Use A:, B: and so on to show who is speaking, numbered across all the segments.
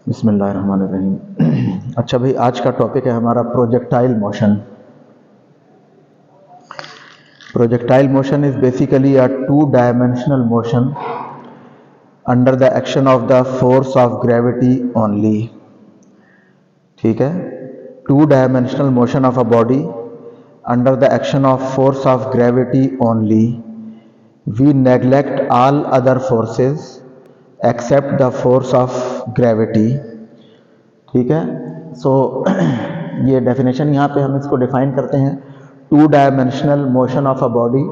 A: बिस्मिल्लाहिर्रहमानिर्रहीम। अच्छा भाई, आज का टॉपिक है हमारा projectile motion. Projectile motion is basically a two dimensional motion under the action of the force of gravity only. ठीक है, two dimensional motion of a body under the action of force of gravity only. We neglect all other forces except the force of gravity. ठीक है, सो ये definition यहाँ पे हम इसको define करते हैं। Two dimensional motion of a body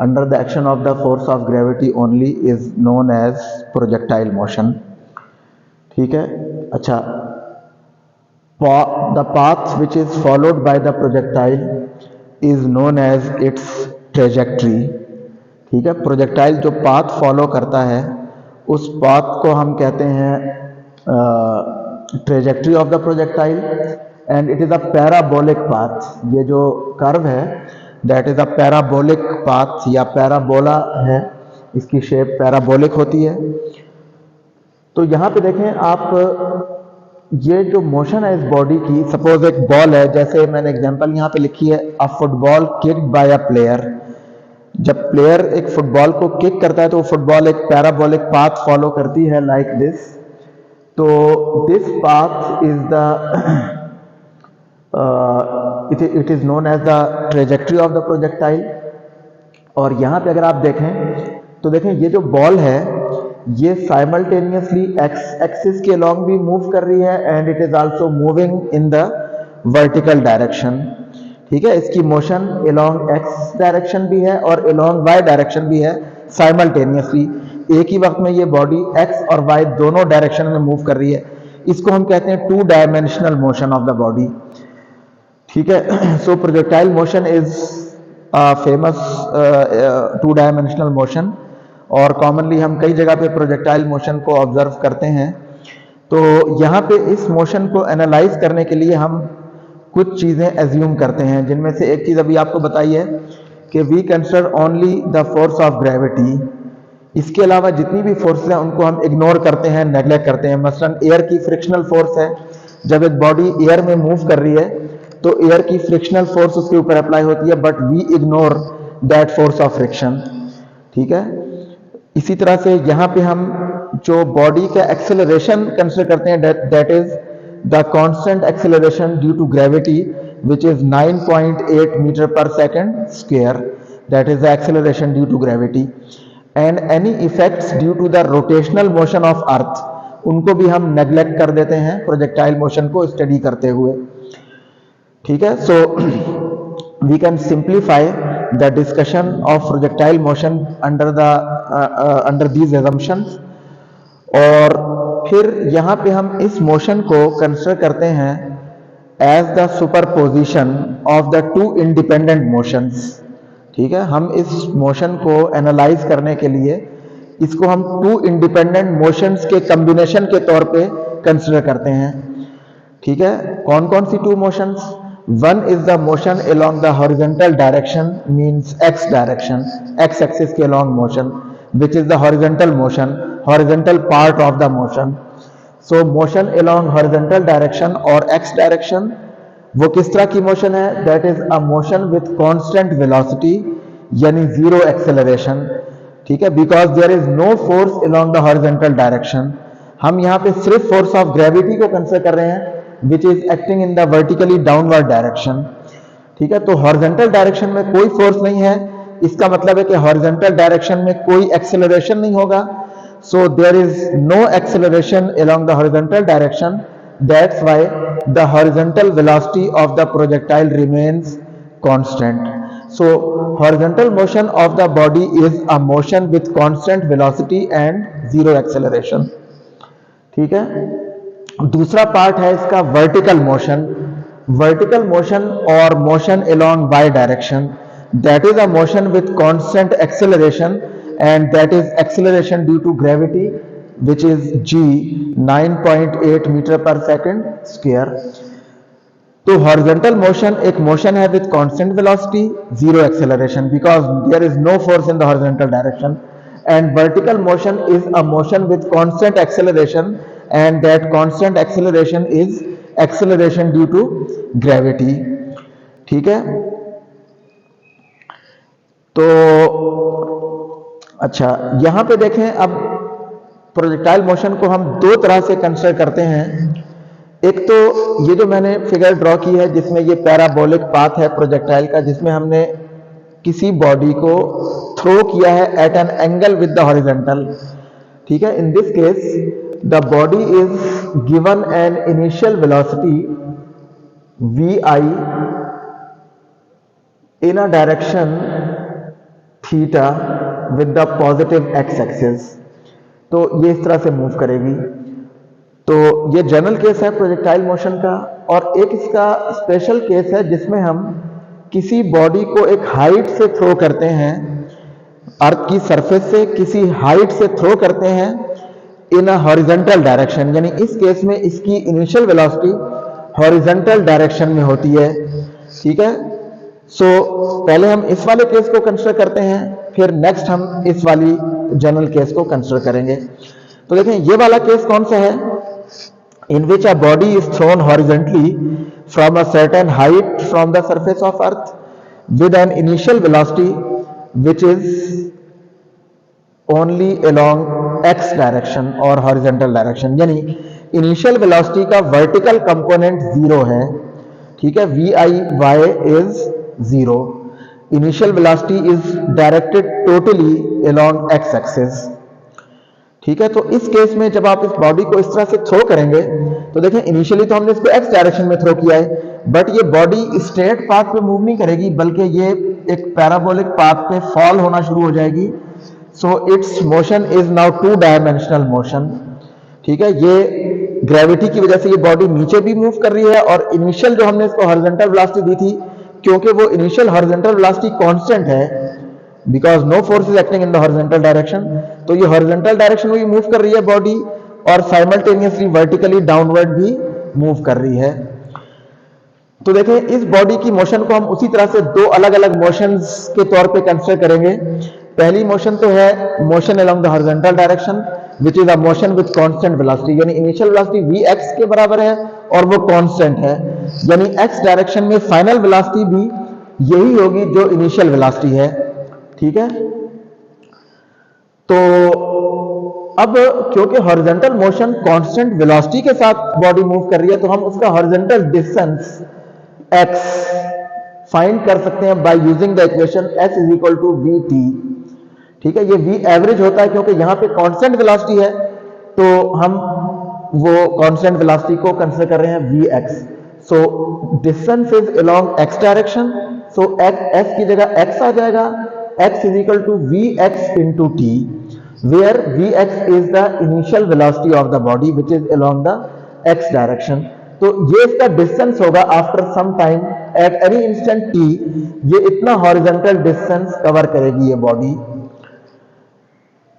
A: under the action of the force of gravity only is known as projectile motion. ठीक है, अच्छा, the path which is followed by the projectile is known as its trajectory. ठीक है, projectile जो path follow करता है उस path को हम कहते हैं trajectory of the projectile, and it is a parabolic path. ये जो कर्व है that is a parabolic path या पैराबोला है, इसकी शेप पैराबोलिक होती है। तो यहाँ पे देखें आप, ये जो मोशन है इस बॉडी की, सपोज एक बॉल है, जैसे मैंने एग्जांपल यहाँ पे लिखी है, अ football kicked bye a player. जब प्लेयर एक फुटबॉल को किक करता है तो फुटबॉल एक पैराबोलिक पाथ फॉलो करती है लाइक दिस। तो this path is the it is known as the trajectory of the projectile. और यहाँ पे अगर आप देखें तो देखें ये जो बॉल है ये साइमल्टेनियसली एक्स एक्सिस के अलोंग भी मूव कर रही है and it is also moving in the vertical direction. ठीक है, इसकी मोशन अलोंग एक्स डायरेक्शन भी है और अलोंग वाई डायरेक्शन भी है साइमल्टेनियसली। एक ही वक्त में ये बॉडी एक्स और वाई दोनों डायरेक्शन में मूव कर रही है। इसको हम कहते हैं two dimensional motion of the body. ठीक है, so projectile motion is famous two dimensional motion, और कॉमनली हम कई जगह पे प्रोजेक्टाइल मोशन को ऑब्जर्व करते हैं। तो यहाँ पे इस मोशन को एनालाइज करने के लिए हम कुछ चीज़ें एज्यूम करते हैं, जिनमें से एक चीज़ अभी आपको बताई है कि we consider only the force of gravity. इसके अलावा जितनी भी फोर्स हैं उनको हम इग्नोर करते हैं, नेग्लेक्ट करते हैं। मसलन एयर की फ्रिक्शनल फोर्स है, जब एक बॉडी एयर में मूव कर रही है तो एयर की फ्रिक्शनल फोर्स उसके ऊपर अप्लाई होती है, but we ignore that force of friction. ठीक है, इसी तरह से यहाँ पे हम जो बॉडी का एक्सेलरेशन कंसिडर करते हैं that is the constant acceleration due to gravity which is 9.8 metre per second square. That is the acceleration due to gravity. And any effects due to the rotational motion of earth, उनको भी हम neglect कर देते हैं projectile motion को study करते हुए। ठीक है, so we can simplify the discussion of projectile motion under these assumptions। और फिर यहाँ पे हम इस मोशन को कंसिडर करते हैं as the superposition of the two independent motions. ठीक है, हम इस मोशन को एनालाइज करने के लिए इसको हम टू इंडिपेंडेंट मोशंस के कॉम्बिनेशन के तौर पे कंसिडर करते हैं। ठीक है, कौन कौन सी two motions? One is the motion along the horizontal direction, means X direction, X axis के along motion, which is the horizontal motion, horizontal part of the motion. So motion along horizontal direction और X direction, वो किस तरह की motion है? That is a motion with constant velocity, यानी zero acceleration. ठीक है, because there is no force along the horizontal direction. हम यहाँ पे सिर्फ फोर्स ऑफ ग्रेविटी को कंसिडर कर रहे हैं which is acting in the vertically downward direction. ठीक है, तो हॉरिजॉन्टल डायरेक्शन में कोई फोर्स नहीं है, इसका मतलब है कि हॉरिजॉन्टल डायरेक्शन में कोई एक्सेलरेशन नहीं होगा। So there is no acceleration along the horizontal direction, that's why the horizontal velocity of the projectile remains constant. So horizontal motion of the body is a motion with constant velocity and zero acceleration. ठीक है, दूसरा part है इसका vertical motion. Vertical motion और motion along y direction, that is a motion with constant acceleration, and that is acceleration due to gravity, which is g 9.8 metre per second square. तो horizontal motion एक motion है with constant velocity, zero acceleration, because there is no force in the horizontal direction. And vertical motion is a motion with constant acceleration and that constant acceleration is acceleration due to gravity। ठीक है, तो अच्छा यहां पे देखें, अब projectile motion को हम दो तरह से कंसिडर करते हैं। एक तो ये जो मैंने फिगर ड्रॉ की है जिसमें ये पैराबोलिक पाथ है प्रोजेक्टाइल का, जिसमें हमने किसी बॉडी को थ्रो किया है at an angle with the horizontal. ठीक है, in this case the body is given an initial velocity vi in a direction theta with the positive X axis. तो ये इस तरह से मूव करेगी। तो ये जनरल केस है प्रोजेक्टाइल मोशन का। और एक इसका स्पेशल केस है जिसमें हम किसी बॉडी को एक हाइट से थ्रो करते हैं, अर्थ की सरफेस से किसी हाइट से थ्रो करते हैं इन अ हॉरिजॉन्टल डायरेक्शन, यानी इस केस में इसकी इनिशियल वेलोसिटी हॉरिजॉन्टल डायरेक्शन में होती है। ठीक है, सो पहले हम इस वाले केस को कंसिडर करते हैं, फिर नेक्स्ट हम इस वाली जनरल केस को कंसिडर करेंगे। तो देखें ये वाला केस कौन सा है, in which a body is thrown horizontally from a certain height from the surface of earth with an initial velocity which is only along X direction और हॉरिजॉन्टल डायरेक्शन, यानी इनिशियल वेलोसिटी का vertical component zero है। ठीक है, V I Y is zero, initial velocity is directed totally along X axis. ठीक है, तो इस केस में जब आप इस बॉडी को इस तरह से थ्रो करेंगे तो देखें इनिशियली तो हमने इसको एक्स डायरेक्शन में थ्रो किया है, बट ये बॉडी स्ट्रेट पाथ पे मूव नहीं करेगी बल्कि ये एक पैराबोलिक पाथ पे फॉल होना शुरू हो जाएगी। So it's motion is now to dimensional motion. ठीक है, ये ग्रेविटी की वजह से ये बॉडी नीचे भी मूव कर रही है और इनिशियल जो हमने इसको हॉरिजॉन्टल वेलोसिटी दी थी, क्योंकि वो इनिशियल हॉरिजॉन्टल वेलोसिटी कांस्टेंट है because no force is acting in the horizontal direction, तो ये हॉरिजॉन्टल डायरेक्शन में भी मूव कर रही है बॉडी और साइमल्टेनियसली वर्टिकली डाउनवर्ड भी मूव कर रही है। तो देखें इस बॉडी की मोशन को हम उसी तरह से दो अलग अलग मोशंस के तौर पे कंसीडर करेंगे। पहली मोशन तो है motion along the horizontal direction which is a motion with constant velocity, यानी इनिशियल वेलोसिटी vx के बराबर है और वो कांस्टेंट है, यानी x डायरेक्शन में फाइनल वेलोसिटी भी यही होगी जो इनिशियल वेलोसिटी है। ठीक है, तो अब क्योंकि हॉरिजॉन्टल मोशन कांस्टेंट वेलोसिटी के साथ बॉडी मूव कर रही है तो हम उसका हॉरिजॉन्टल डिस्टेंस x फाइंड कर सकते हैं by using the equation s is equal to vt। ठीक है, ये v एवरेज होता है क्योंकि यहां पे कांस्टेंट वेलोसिटी है तो हम वो कांस्टेंट वेलोसिटी को कंसीडर कर रहे हैं vx। So distance is along x direction, so s की जगह x आ जाएगा, x is equal to vx into t, where vx is the initial velocity of the body which is along the x direction। तो ये इसका distance होगा after some time at any instant t, ये इतना horizontal distance cover करेगी ये body.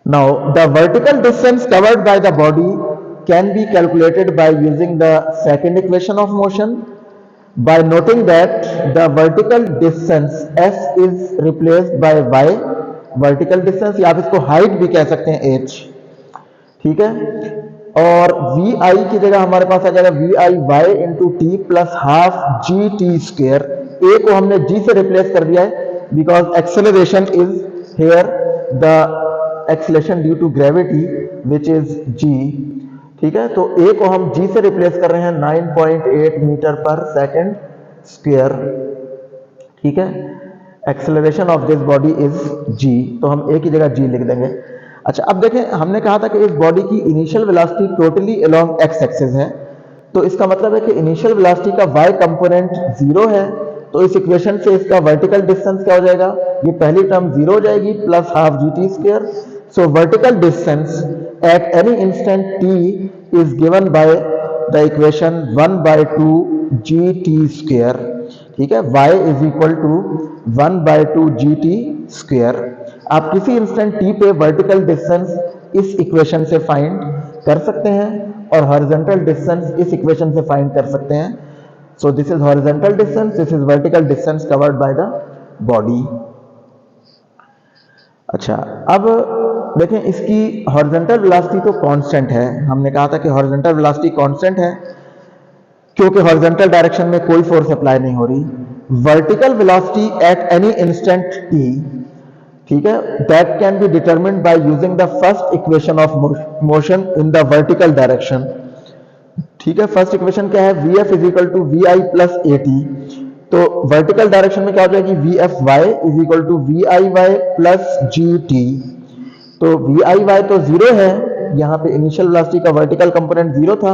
A: Now the vertical distance covered by the body can be calculated by using the second equation of motion by noting that the vertical distance s is replaced by y, vertical distance या आप इसको height भी कह सकते हैं h। ठीक है, और vi की जगह हमारे पास आ जाएगा vi y into t plus half gt square। a को हमने g से रिप्लेस कर दिया है because acceleration is here the acceleration due to gravity which is g। ठीक है, तो a को हम g से रिप्लेस कर रहे हैं 9.8 मीटर पर सेकंड स्क्वायर। ठीक है, acceleration of this body is g, तो हम a की जगह g लिख देंगे। अच्छा, अब देखें हमने कहा था कि इस बॉडी की initial velocity totally along x axis है, तो इसका मतलब है कि इनिशियल वेलोसिटी का y कंपोनेंट जीरो है, तो इस इक्वेशन से इसका वर्टिकल डिस्टेंस क्या हो जाएगा, ये पहली टर्म जीरो हो जाएगी plus half gt square. So vertical distance at any instant t is given by the equation 1/2 gt square। ठीक है, y is equal to 1/2 gt square। आप किसी इंस्टेंट t पे वर्टिकल डिस्टेंस इस इक्वेशन से find कर सकते हैं और हॉरिजॉन्टल डिस्टेंस इस इक्वेशन से फाइंड कर सकते हैं। सो this is horizontal distance, this is vertical distance covered by the body. अच्छा, अब देखें इसकी हॉरिजॉन्टल वेलोसिटी तो कांस्टेंट है, हमने कहा था कि हॉरिजॉन्टल वेलोसिटी कांस्टेंट है क्योंकि हॉरिजॉन्टल डायरेक्शन में कोई फोर्स अप्लाई नहीं हो रही। Vertical velocity at any instant T, ठीक है, that can be determined by using the first equation of motion in the vertical direction. ठीक है, फर्स्ट इक्वेशन क्या है, V F is equal to V I plus A T. तो vertical direction में क्या हो जाएगी, V F Y is equal to V I Y plus G T. तो वी आई वाई तो जीरो है, यहाँ पे इनिशियल वेलोसिटी का वर्टिकल कंपोनेंट जीरो था,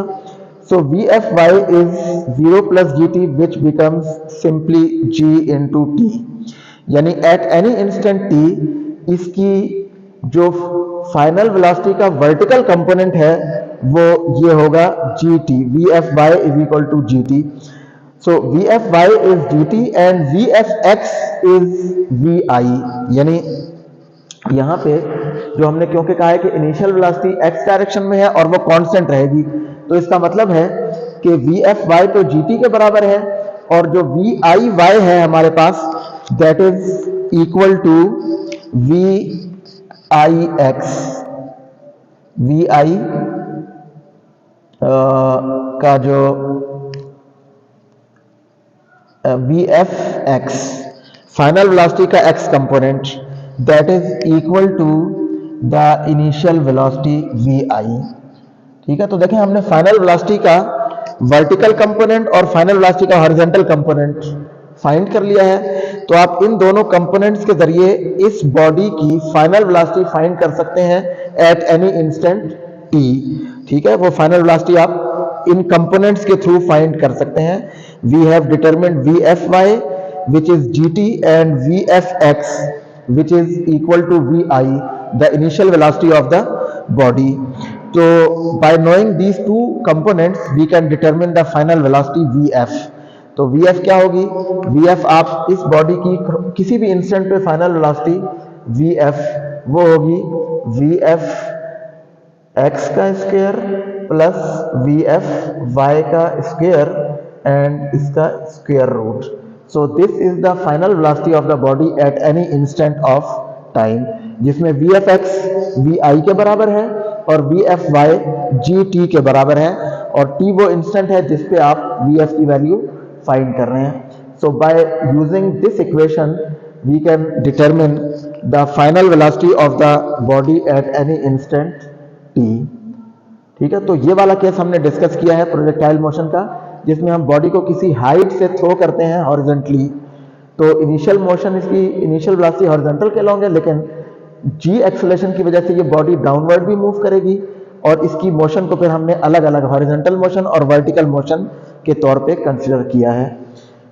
A: so V F Y is zero plus G T which becomes simply G into T. यानी at any instant T इसकी जो फाइनल वेलोसिटी का वर्टिकल कंपोनेंट है वो ये होगा G T, V F Y is equal to G T. So V F Y is D T and V F X is V I. यानी यहाँ पे जो हमने क्योंकि कहा है कि इनिशियल वेलोसिटी एक्स डायरेक्शन में है और वो कांस्टेंट रहेगी, तो इसका मतलब है कि वी एफ वाई तो जी टी के बराबर है और जो वी आई वाई है हमारे पास that is equal to V I X. V I का जो V F X final velocity का X component that is equal to the initial velocity V I. ठीक है, तो देखें हमने फाइनल वेलोसिटी का वर्टिकल कंपोनेंट और फाइनल वेलोसिटी का हॉरिजॉन्टल कंपोनेंट फाइंड कर लिया है। तो आप इन दोनों कंपोनेंट्स के जरिए इस बॉडी की फाइनल वेलोसिटी फाइंड कर सकते हैं एट एनी इंस्टेंट टी। ठीक है, वो फाइनल वेलोसिटी आप इन कंपोनेंट्स के थ्रू फाइंड कर सकते हैं। We have determined V F Y which is G T and V F X which is equal to vi, the initial velocity of the body. So by knowing these two components we can determine the final velocity vf। तो vf क्या होगी, vf आप इस body की किसी भी instant पे final velocity vf वो होगी vf x का स्क्वायर प्लस vf y का स्क्वायर एंड इसका square root. So this is the final velocity of the body at any instant of time, जिसमें vfx vi के बराबर है और vfy gt के बराबर है और t वो इंस्टेंट है जिस पे आप vf की वैल्यू फाइंड कर रहे हैं। So by using this equation we can determine the final velocity of the body at any instant t। ठीक है, तो ये वाला केस हमने डिस्कस किया है प्रोजेक्टाइल मोशन का, जिसमें हम बॉडी को किसी हाइट से थ्रो करते हैं हॉरिजॉन्टली। तो इनिशियल मोशन इसकी इनिशियल वेलोसिटी हॉरिजॉन्टल के लॉन्ग है, लेकिन जी एक्सेलरेशन की वजह से ये बॉडी डाउनवर्ड भी मूव करेगी और इसकी मोशन को फिर हमने अलग अलग हॉरिजॉन्टल मोशन और वर्टिकल मोशन के तौर पे कंसीडर किया है।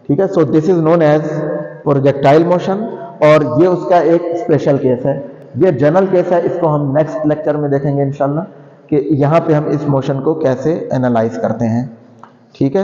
A: ठीक है, so this is known as projectile motion और ये उसका एक स्पेशल केस है। ये जनरल केस है, इसको हम नेक्स्ट लेक्चर में देखेंगे इंशाल्लाह कि यहाँ पे हम इस मोशन को कैसे एनालाइज करते हैं। ठीक है।